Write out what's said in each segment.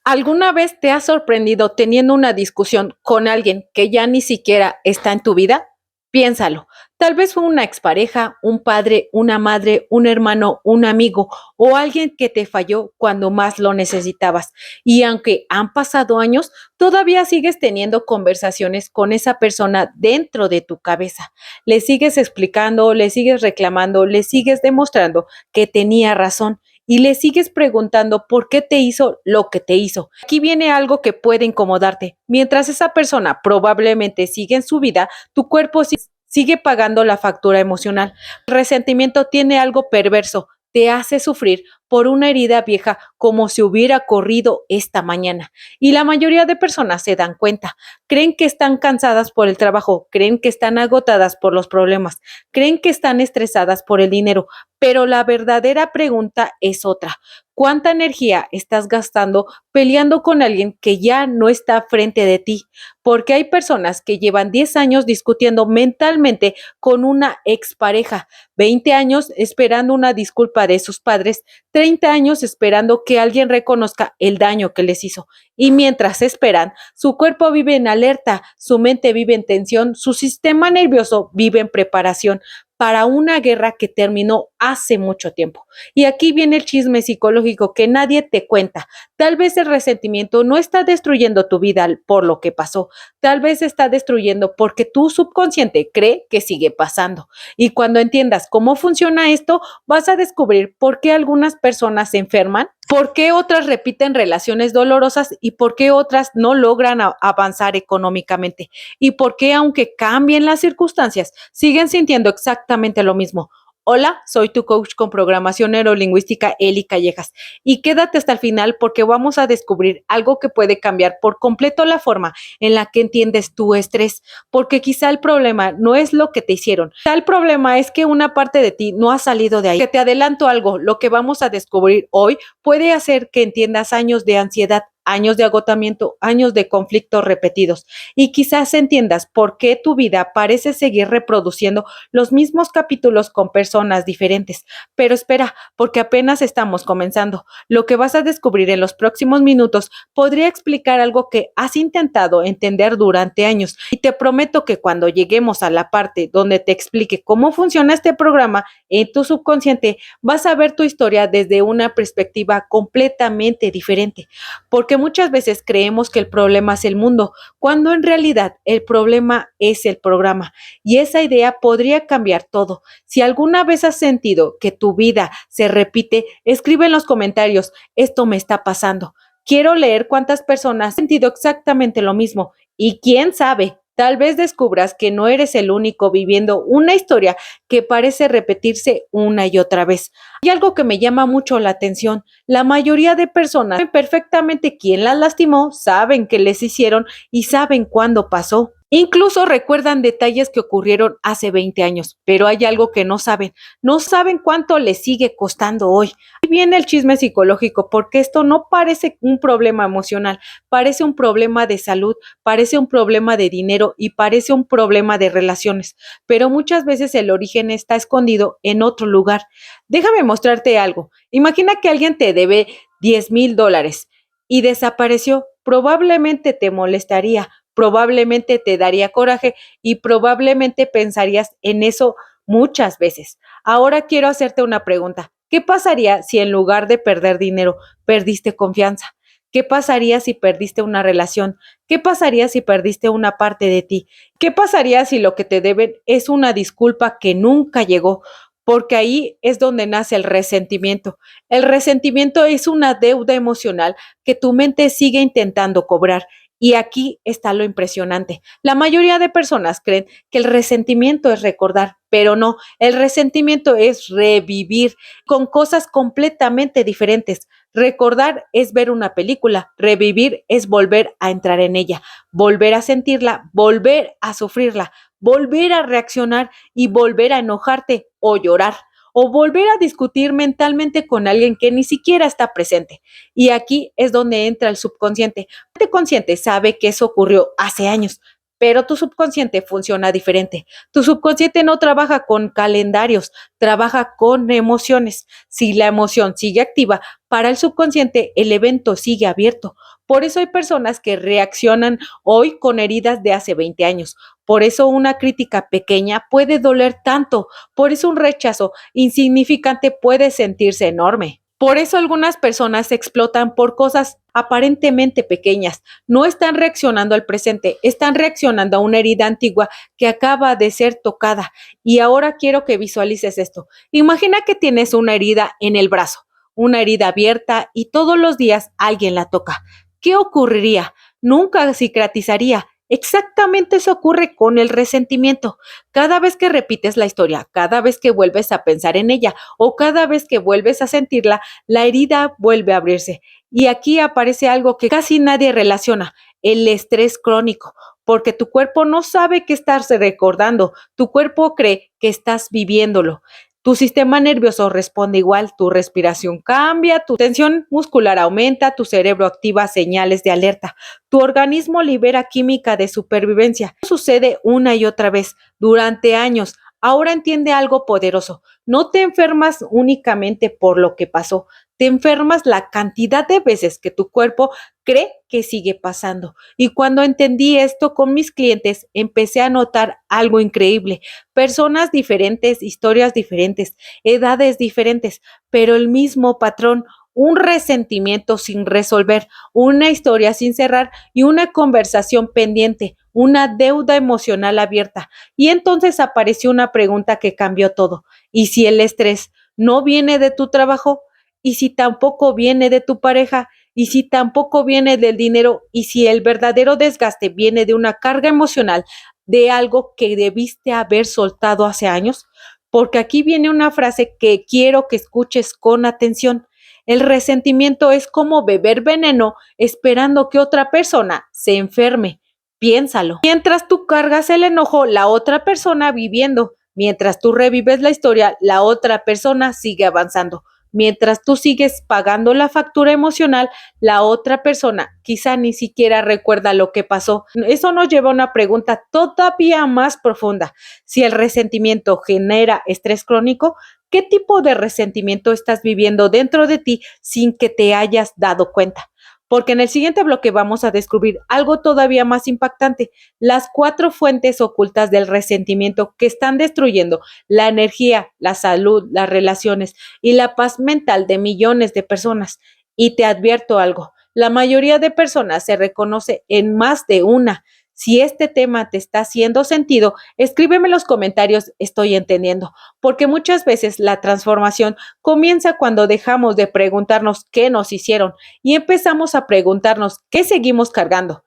¿Alguna vez te has sorprendido teniendo una discusión con alguien que ya ni siquiera está en tu vida? Piénsalo. Tal vez fue una expareja, un padre, una madre, un hermano, un amigo o alguien que te falló cuando más lo necesitabas. Y aunque han pasado años, todavía sigues teniendo conversaciones con esa persona dentro de tu cabeza. Le sigues explicando, le sigues reclamando, le sigues demostrando que tenía razón y le sigues preguntando por qué te hizo lo que te hizo. Aquí viene algo que puede incomodarte. Mientras esa persona probablemente sigue en su vida, tu cuerpo sigue pagando la factura emocional. El resentimiento tiene algo perverso. Te hace sufrir por una herida vieja como si hubiera corrido esta mañana. Y la mayoría de personas se dan cuenta. Creen que están cansadas por el trabajo, creen que están agotadas por los problemas, creen que están estresadas por el dinero, pero la verdadera pregunta es otra. ¿Cuánta energía estás gastando peleando con alguien que ya no está frente de ti? Porque hay personas que llevan 10 años discutiendo mentalmente con una expareja, 20 años esperando una disculpa de sus padres, 30 años esperando que alguien reconozca el daño que les hizo. Y mientras esperan, su cuerpo vive en alerta, su mente vive en tensión, su sistema nervioso vive en preparación para una guerra que terminó hace mucho tiempo. Y aquí viene el chisme psicológico que nadie te cuenta. Tal vez el resentimiento no está destruyendo tu vida por lo que pasó, tal vez está destruyendo porque tu subconsciente cree que sigue pasando. Y cuando entiendas cómo funciona esto, vas a descubrir por qué algunas personas se enferman, por qué otras repiten relaciones dolorosas y por qué otras no logran avanzar económicamente y por qué, aunque cambien las circunstancias, siguen sintiendo exactamente lo mismo. Hola, soy tu coach con programación neurolingüística Eli Callejas y quédate hasta el final porque vamos a descubrir algo que puede cambiar por completo la forma en la que entiendes tu estrés, porque quizá el problema no es lo que te hicieron, quizá el problema es que una parte de ti no ha salido de ahí. Que te adelanto algo, lo que vamos a descubrir hoy puede hacer que entiendas años de ansiedad, años de agotamiento, años de conflictos repetidos y quizás entiendas por qué tu vida parece seguir reproduciendo los mismos capítulos con personas diferentes. Pero espera, porque apenas estamos comenzando. Lo que vas a descubrir en los próximos minutos podría explicar algo que has intentado entender durante años y te prometo que cuando lleguemos a la parte donde te explique cómo funciona este programa en tu subconsciente, vas a ver tu historia desde una perspectiva completamente diferente, porque muchas veces creemos que el problema es el mundo, cuando en realidad el problema es el programa. Y esa idea podría cambiar todo. Si alguna vez has sentido que tu vida se repite, escribe en los comentarios, esto me está pasando. Quiero leer cuántas personas han sentido exactamente lo mismo. Y quién sabe, tal vez descubras que no eres el único viviendo una historia que parece repetirse una y otra vez. Hay algo que me llama mucho la atención. La mayoría de personas saben perfectamente quién las lastimó, saben qué les hicieron y saben cuándo pasó. Incluso recuerdan detalles que ocurrieron hace 20 años, pero hay algo que no saben. No saben cuánto les sigue costando hoy. Ahí viene el chisme psicológico, porque esto no parece un problema emocional, parece un problema de salud, parece un problema de dinero y parece un problema de relaciones. Pero muchas veces el origen está escondido en otro lugar. Déjame mostrarte algo. Imagina que alguien te debe $10,000 y desapareció. Probablemente te molestaría, probablemente te daría coraje y probablemente pensarías en eso muchas veces. Ahora quiero hacerte una pregunta. ¿Qué pasaría si en lugar de perder dinero, perdiste confianza? ¿Qué pasaría si perdiste una relación? ¿Qué pasaría si perdiste una parte de ti? ¿Qué pasaría si lo que te deben es una disculpa que nunca llegó? Porque ahí es donde nace el resentimiento. El resentimiento es una deuda emocional que tu mente sigue intentando cobrar. Y aquí está lo impresionante. La mayoría de personas creen que el resentimiento es recordar, pero no, el resentimiento es revivir con cosas completamente diferentes. Recordar es ver una película, revivir es volver a entrar en ella, volver a sentirla, volver a sufrirla, volver a reaccionar y volver a enojarte o llorar o volver a discutir mentalmente con alguien que ni siquiera está presente. Y aquí es donde entra el subconsciente. El consciente sabe que eso ocurrió hace años, pero tu subconsciente funciona diferente. Tu subconsciente no trabaja con calendarios, trabaja con emociones. Si la emoción sigue activa, para el subconsciente el evento sigue abierto. Por eso hay personas que reaccionan hoy con heridas de hace 20 años. Por eso una crítica pequeña puede doler tanto. Por eso un rechazo insignificante puede sentirse enorme. Por eso algunas personas explotan por cosas aparentemente pequeñas. No están reaccionando al presente, están reaccionando a una herida antigua que acaba de ser tocada. Y ahora quiero que visualices esto. Imagina que tienes una herida en el brazo, una herida abierta y todos los días alguien la toca. ¿Qué ocurriría? Nunca cicatrizaría. Exactamente eso ocurre con el resentimiento. Cada vez que repites la historia, cada vez que vuelves a pensar en ella o cada vez que vuelves a sentirla, la herida vuelve a abrirse. Y aquí aparece algo que casi nadie relaciona, el estrés crónico, porque tu cuerpo no sabe que estás recordando, tu cuerpo cree que estás viviéndolo. Tu sistema nervioso responde igual, tu respiración cambia, tu tensión muscular aumenta, tu cerebro activa señales de alerta, tu organismo libera química de supervivencia. Sucede una y otra vez durante años. Ahora entiende algo poderoso. No te enfermas únicamente por lo que pasó, te enfermas la cantidad de veces que tu cuerpo cree que sigue pasando. Y cuando entendí esto con mis clientes, empecé a notar algo increíble. Personas diferentes, historias diferentes, edades diferentes, pero el mismo patrón, un resentimiento sin resolver, una historia sin cerrar y una conversación pendiente, una deuda emocional abierta. Y entonces apareció una pregunta que cambió todo. ¿Y si el estrés no viene de tu trabajo? ¿Y si tampoco viene de tu pareja? ¿Y si tampoco viene del dinero? ¿Y si el verdadero desgaste viene de una carga emocional, de algo que debiste haber soltado hace años? Porque aquí viene una frase que quiero que escuches con atención. El resentimiento es como beber veneno esperando que otra persona se enferme. Piénsalo. Mientras tú cargas el enojo, la otra persona viviendo. Mientras tú revives la historia, la otra persona sigue avanzando. Mientras tú sigues pagando la factura emocional, la otra persona quizá ni siquiera recuerda lo que pasó. Eso nos lleva a una pregunta todavía más profunda. Si el resentimiento genera estrés crónico, ¿qué tipo de resentimiento estás viviendo dentro de ti sin que te hayas dado cuenta? Porque en el siguiente bloque vamos a descubrir algo todavía más impactante, las 4 fuentes ocultas del resentimiento que están destruyendo la energía, la salud, las relaciones y la paz mental de millones de personas. Y te advierto algo, la mayoría de personas se reconoce en más de una. Si este tema te está haciendo sentido, escríbeme en los comentarios, estoy entendiendo, porque muchas veces la transformación comienza cuando dejamos de preguntarnos qué nos hicieron y empezamos a preguntarnos qué seguimos cargando.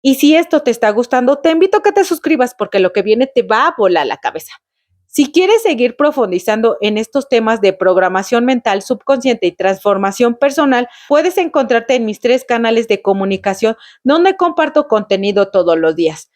Y si esto te está gustando, te invito a que te suscribas porque lo que viene te va a volar la cabeza. Si quieres seguir profundizando en estos temas de programación mental subconsciente y transformación personal, puedes encontrarte en mis 3 canales de comunicación donde comparto contenido todos los días.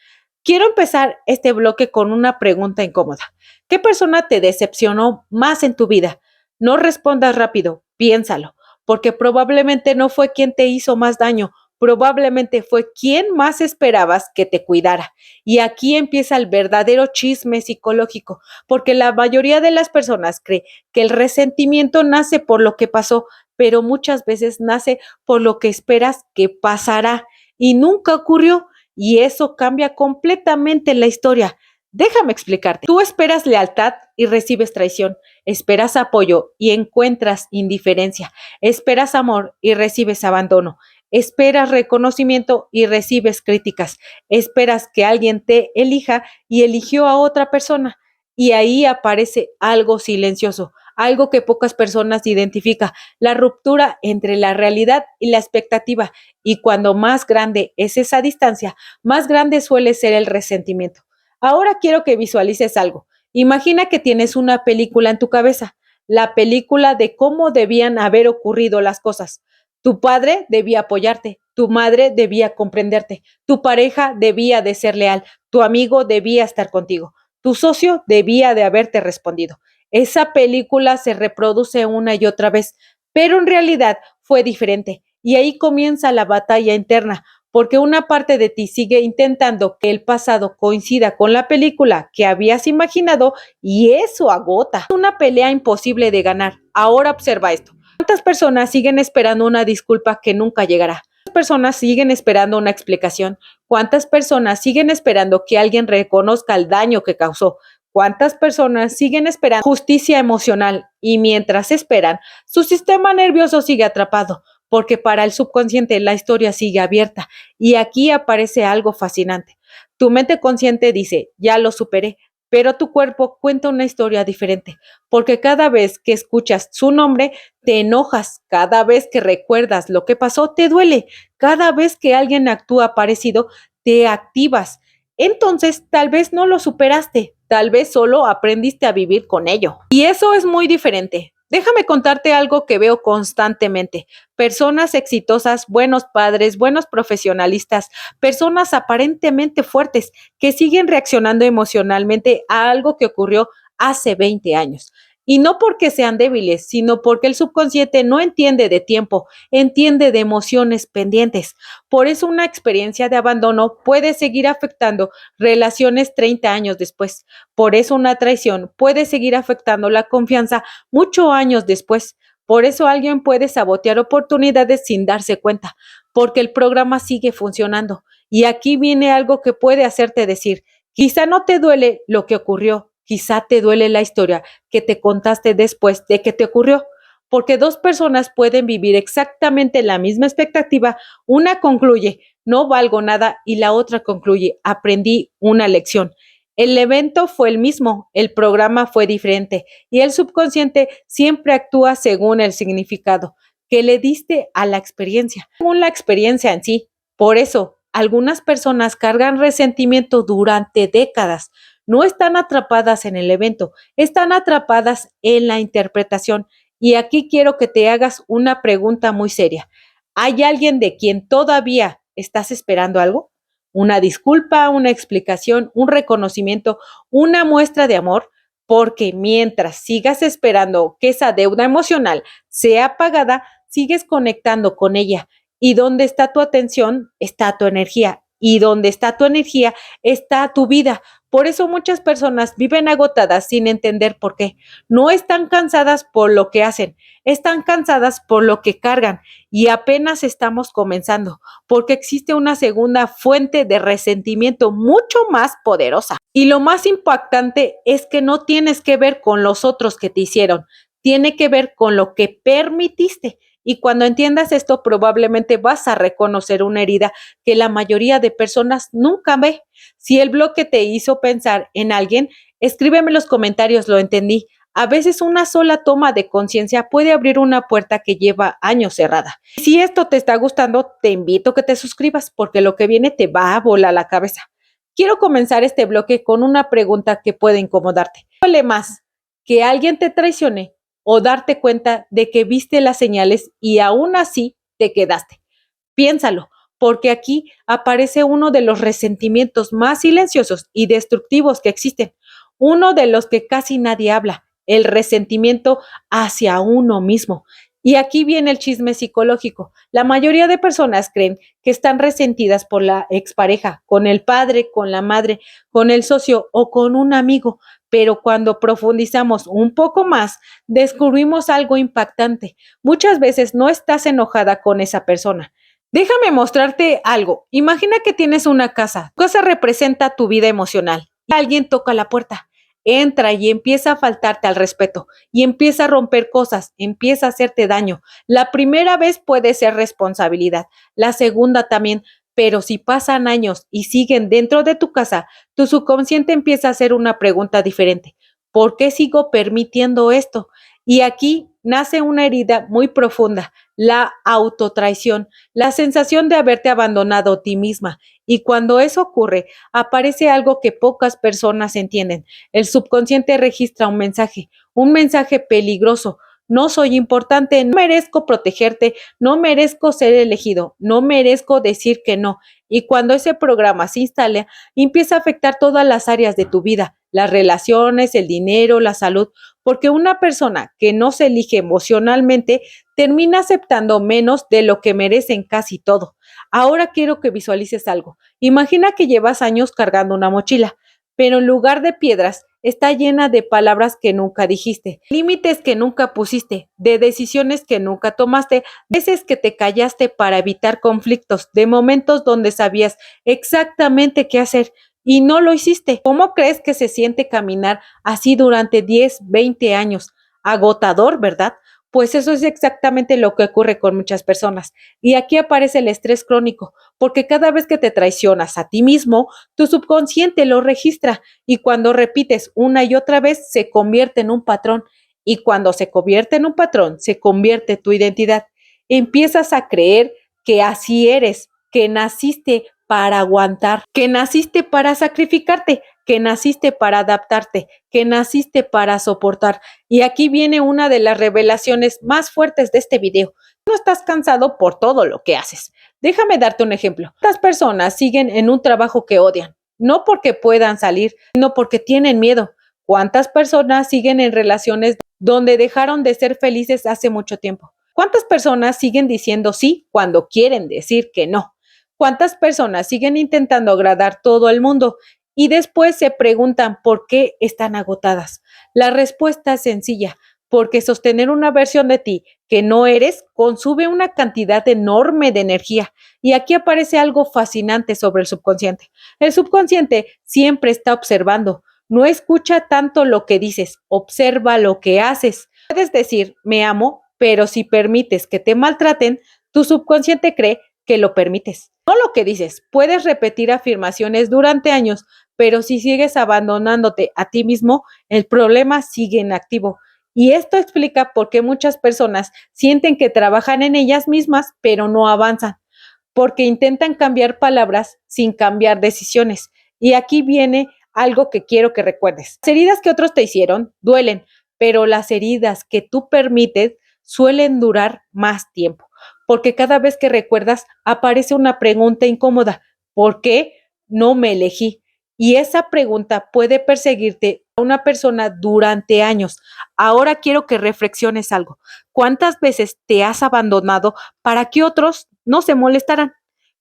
Quiero empezar este bloque con una pregunta incómoda. ¿Qué persona te decepcionó más en tu vida? No respondas rápido, piénsalo, porque probablemente no fue quien te hizo más daño, probablemente fue quien más esperabas que te cuidara. Y aquí empieza el verdadero chisme psicológico, porque la mayoría de las personas cree que el resentimiento nace por lo que pasó, pero muchas veces nace por lo que esperas que pasará y nunca ocurrió, y eso cambia completamente la historia. Déjame explicarte. Tú esperas lealtad y recibes traición, esperas apoyo y encuentras indiferencia, esperas amor y recibes abandono. Esperas reconocimiento y recibes críticas. Esperas que alguien te elija y eligió a otra persona. Y ahí aparece algo silencioso, algo que pocas personas identifican, la ruptura entre la realidad y la expectativa. Y cuando más grande es esa distancia, más grande suele ser el resentimiento. Ahora quiero que visualices algo. Imagina que tienes una película en tu cabeza, la película de cómo debían haber ocurrido las cosas. Tu padre debía apoyarte, tu madre debía comprenderte, tu pareja debía de ser leal, tu amigo debía estar contigo, tu socio debía de haberte respondido. Esa película se reproduce una y otra vez, pero en realidad fue diferente. Y ahí comienza la batalla interna, porque una parte de ti sigue intentando que el pasado coincida con la película que habías imaginado y eso agota. Es una pelea imposible de ganar. Ahora observa esto. ¿Cuántas personas siguen esperando una disculpa que nunca llegará? ¿Cuántas personas siguen esperando una explicación? ¿Cuántas personas siguen esperando que alguien reconozca el daño que causó? ¿Cuántas personas siguen esperando justicia emocional? Y mientras esperan, su sistema nervioso sigue atrapado, porque para el subconsciente la historia sigue abierta. Y aquí aparece algo fascinante. Tu mente consciente dice, ya lo superé, pero tu cuerpo cuenta una historia diferente, porque cada vez que escuchas su nombre, te enojas, cada vez que recuerdas lo que pasó, te duele, cada vez que alguien actúa parecido, te activas. Entonces, tal vez no lo superaste, tal vez solo aprendiste a vivir con ello. Y eso es muy diferente. Déjame contarte algo que veo constantemente. Personas exitosas, buenos padres, buenos profesionalistas, personas aparentemente fuertes que siguen reaccionando emocionalmente a algo que ocurrió hace 20 años. Y no porque sean débiles, sino porque el subconsciente no entiende de tiempo, entiende de emociones pendientes. Por eso una experiencia de abandono puede seguir afectando relaciones 30 años después. Por eso una traición puede seguir afectando la confianza muchos años después. Por eso alguien puede sabotear oportunidades sin darse cuenta, porque el programa sigue funcionando. Y aquí viene algo que puede hacerte decir, quizá no te duele lo que ocurrió, quizá te duele la historia que te contaste después de que te ocurrió, porque dos personas pueden vivir exactamente la misma expectativa, una concluye, no valgo nada, y la otra concluye, aprendí una lección. El evento fue el mismo, el programa fue diferente y el subconsciente siempre actúa según el significado que le diste a la experiencia, según la experiencia en sí. Por eso, algunas personas cargan resentimiento durante décadas. No están atrapadas en el evento, están atrapadas en la interpretación. Y aquí quiero que te hagas una pregunta muy seria. ¿Hay alguien de quien todavía estás esperando algo? ¿Una disculpa, una explicación, un reconocimiento, una muestra de amor? Porque mientras sigas esperando que esa deuda emocional sea pagada, sigues conectando con ella. Y donde está tu atención, está tu energía. Y donde está tu energía, está tu vida. Por eso muchas personas viven agotadas sin entender por qué. No están cansadas por lo que hacen, están cansadas por lo que cargan. Y apenas estamos comenzando, porque existe una segunda fuente de resentimiento mucho más poderosa. Y lo más impactante es que no tienes que ver con los otros que te hicieron, tiene que ver con lo que permitiste. Y cuando entiendas esto, probablemente vas a reconocer una herida que la mayoría de personas nunca ve. Si el bloque te hizo pensar en alguien, escríbeme en los comentarios, lo entendí. A veces una sola toma de conciencia puede abrir una puerta que lleva años cerrada. Si esto te está gustando, te invito a que te suscribas porque lo que viene te va a volar la cabeza. Quiero comenzar este bloque con una pregunta que puede incomodarte. ¿Qué duele más? ¿Que alguien te traicione o darte cuenta de que viste las señales y aún así te quedaste? Piénsalo, porque aquí aparece uno de los resentimientos más silenciosos y destructivos que existen, uno de los que casi nadie habla, el resentimiento hacia uno mismo. Y aquí viene el chisme psicológico. La mayoría de personas creen que están resentidas por la expareja, con el padre, con la madre, con el socio o con un amigo, pero cuando profundizamos un poco más, descubrimos algo impactante. Muchas veces no estás enojada con esa persona. Déjame mostrarte algo. Imagina que tienes una casa. Tu casa representa tu vida emocional. Alguien toca la puerta, entra y empieza a faltarte al respeto y empieza a romper cosas, empieza a hacerte daño. La primera vez puede ser responsabilidad, la segunda también, pero si pasan años y siguen dentro de tu casa, tu subconsciente empieza a hacer una pregunta diferente. ¿Por qué sigo permitiendo esto? Y aquí nace una herida muy profunda, la autotraición, la sensación de haberte abandonado a ti misma. Y cuando eso ocurre, aparece algo que pocas personas entienden. El subconsciente registra un mensaje peligroso. No soy importante, no merezco protegerte, no merezco ser elegido, no merezco decir que no. Y cuando ese programa se instala, empieza a afectar todas las áreas de tu vida, las relaciones, el dinero, la salud, porque una persona que no se elige emocionalmente termina aceptando menos de lo que merecen casi todo. Ahora quiero que visualices algo. Imagina que llevas años cargando una mochila, pero en lugar de piedras está llena de palabras que nunca dijiste, límites que nunca pusiste, de decisiones que nunca tomaste, veces que te callaste para evitar conflictos, de momentos donde sabías exactamente qué hacer y no lo hiciste. ¿Cómo crees que se siente caminar así durante 10, 20 años? Agotador, ¿verdad? Pues eso es exactamente lo que ocurre con muchas personas. Y aquí aparece el estrés crónico, porque cada vez que te traicionas a ti mismo, tu subconsciente lo registra y cuando repites una y otra vez se convierte en un patrón. Y cuando se convierte en un patrón, se convierte tu identidad. Empiezas a creer que así eres, que naciste para aguantar, que naciste para sacrificarte, que naciste para adaptarte, que naciste para soportar. Y aquí viene una de las revelaciones más fuertes de este video. No estás cansado por todo lo que haces. Déjame darte un ejemplo. Estas personas siguen en un trabajo que odian, no porque puedan salir, sino porque tienen miedo. ¿Cuántas personas siguen en relaciones donde dejaron de ser felices hace mucho tiempo? ¿Cuántas personas siguen diciendo sí cuando quieren decir que no? ¿Cuántas personas siguen intentando agradar todo el mundo y después se preguntan por qué están agotadas? La respuesta es sencilla, porque sostener una versión de ti que no eres consume una cantidad enorme de energía. Y aquí aparece algo fascinante sobre el subconsciente. El subconsciente siempre está observando, no escucha tanto lo que dices, observa lo que haces. Puedes decir, me amo, pero si permites que te maltraten, tu subconsciente cree que lo permites. No lo que dices, puedes repetir afirmaciones durante años, pero si sigues abandonándote a ti mismo, el problema sigue en activo. Y esto explica por qué muchas personas sienten que trabajan en ellas mismas, pero no avanzan, porque intentan cambiar palabras sin cambiar decisiones. Y aquí viene algo que quiero que recuerdes. Las heridas que otros te hicieron duelen, pero las heridas que tú permites suelen durar más tiempo, porque cada vez que recuerdas aparece una pregunta incómoda. ¿Por qué no me elegí? Y esa pregunta puede perseguirte a una persona durante años. Ahora quiero que reflexiones algo. ¿Cuántas veces te has abandonado para que otros no se molestaran?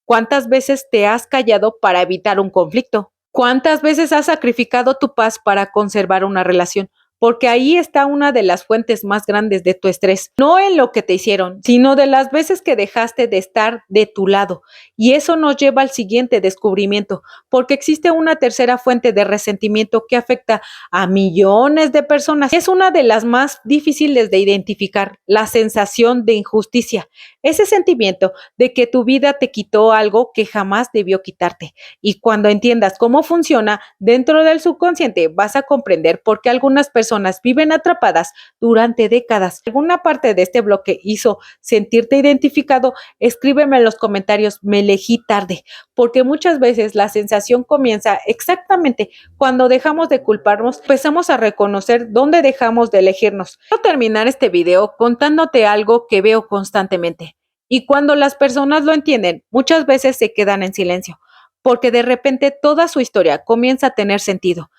¿Cuántas veces te has callado para evitar un conflicto? ¿Cuántas veces has sacrificado tu paz para conservar una relación? Porque ahí está una de las fuentes más grandes de tu estrés, no en lo que te hicieron, sino de las veces que dejaste de estar de tu lado. Y eso nos lleva al siguiente descubrimiento, porque existe una tercera fuente de resentimiento que afecta a millones de personas. Es una de las más difíciles de identificar, la sensación de injusticia, ese sentimiento de que tu vida te quitó algo que jamás debió quitarte. Y cuando entiendas cómo funciona dentro del subconsciente, vas a comprender por qué algunas personas viven atrapadas durante décadas. ¿Alguna parte de este bloque hizo sentirte identificado? Escríbeme en los comentarios, me elegí tarde, porque muchas veces la sensación comienza exactamente cuando dejamos de culparnos, empezamos a reconocer dónde dejamos de elegirnos. Quiero terminar este video contándote algo que veo constantemente. Y cuando las personas lo entienden, muchas veces se quedan en silencio, porque de repente toda su historia comienza a tener sentido.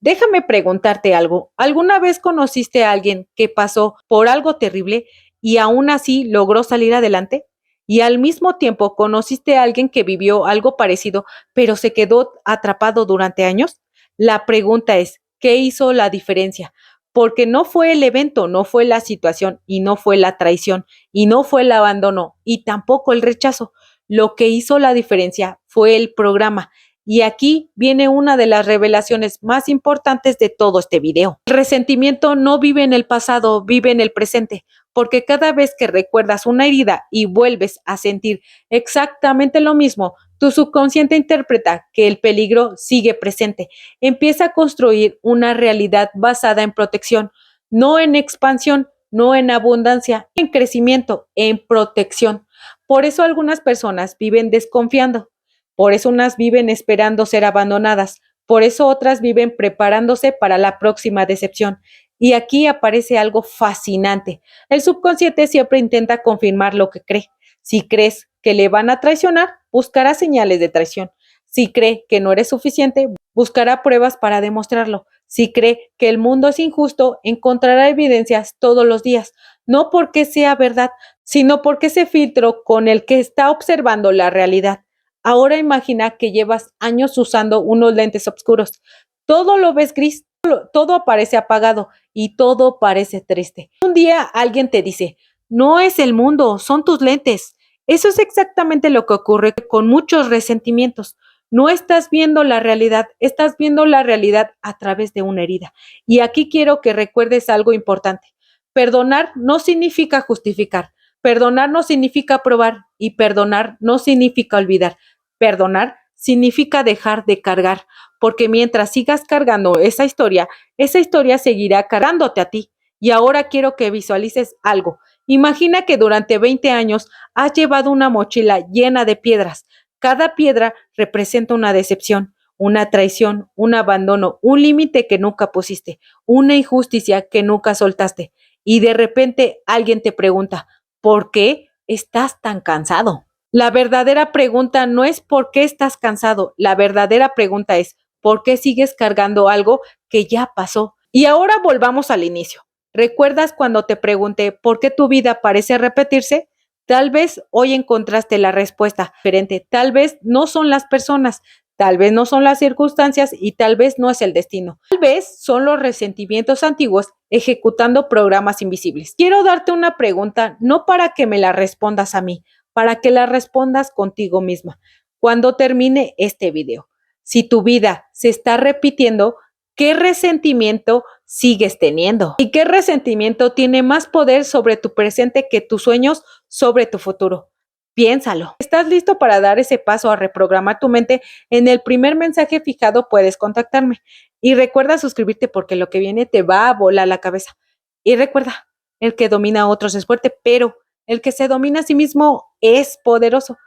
Déjame preguntarte algo. ¿Alguna vez conociste a alguien que pasó por algo terrible y aún así logró salir adelante? Y al mismo tiempo conociste a alguien que vivió algo parecido, pero se quedó atrapado durante años. La pregunta es, ¿qué hizo la diferencia? Porque no fue el evento, no fue la situación y no fue la traición y no fue el abandono y tampoco el rechazo. Lo que hizo la diferencia fue el programa. Y aquí viene una de las revelaciones más importantes de todo este video. El resentimiento no vive en el pasado, vive en el presente, porque cada vez que recuerdas una herida y vuelves a sentir exactamente lo mismo, tu subconsciente interpreta que el peligro sigue presente. Empieza a construir una realidad basada en protección, no en expansión, no en abundancia, en crecimiento, en protección. Por eso algunas personas viven desconfiando. Por eso unas viven esperando ser abandonadas, por eso otras viven preparándose para la próxima decepción. Y aquí aparece algo fascinante. El subconsciente siempre intenta confirmar lo que cree. Si crees que le van a traicionar, buscará señales de traición. Si cree que no eres suficiente, buscará pruebas para demostrarlo. Si cree que el mundo es injusto, encontrará evidencias todos los días, no porque sea verdad, sino porque ese filtro con el que está observando la realidad. Ahora imagina que llevas años usando unos lentes oscuros. Todo lo ves gris, todo parece apagado y todo parece triste. Un día alguien te dice, no es el mundo, son tus lentes. Eso es exactamente lo que ocurre con muchos resentimientos. No estás viendo la realidad, estás viendo la realidad a través de una herida. Y aquí quiero que recuerdes algo importante. Perdonar no significa justificar, perdonar no significa probar y perdonar no significa olvidar. Perdonar significa dejar de cargar, porque mientras sigas cargando esa historia seguirá cargándote a ti. Y ahora quiero que visualices algo. Imagina que durante 20 años has llevado una mochila llena de piedras. Cada piedra representa una decepción, una traición, un abandono, un límite que nunca pusiste, una injusticia que nunca soltaste. Y de repente alguien te pregunta, ¿por qué estás tan cansado? La verdadera pregunta no es por qué estás cansado, la verdadera pregunta es ¿por qué sigues cargando algo que ya pasó? Y ahora volvamos al inicio. ¿Recuerdas cuando te pregunté por qué tu vida parece repetirse? Tal vez hoy encontraste la respuesta diferente, tal vez no son las personas, tal vez no son las circunstancias y tal vez no es el destino. Tal vez son los resentimientos antiguos ejecutando programas invisibles. Quiero darte una pregunta, no para que me la respondas a mí, para que la respondas contigo misma cuando termine este video. Si tu vida se está repitiendo, ¿qué resentimiento sigues teniendo? ¿Y qué resentimiento tiene más poder sobre tu presente que tus sueños sobre tu futuro? Piénsalo. ¿Estás listo para dar ese paso a reprogramar tu mente? En el primer mensaje fijado puedes contactarme. Y recuerda suscribirte porque lo que viene te va a volar la cabeza. Y recuerda, el que domina a otros es fuerte, pero el que se domina a sí mismo es poderoso.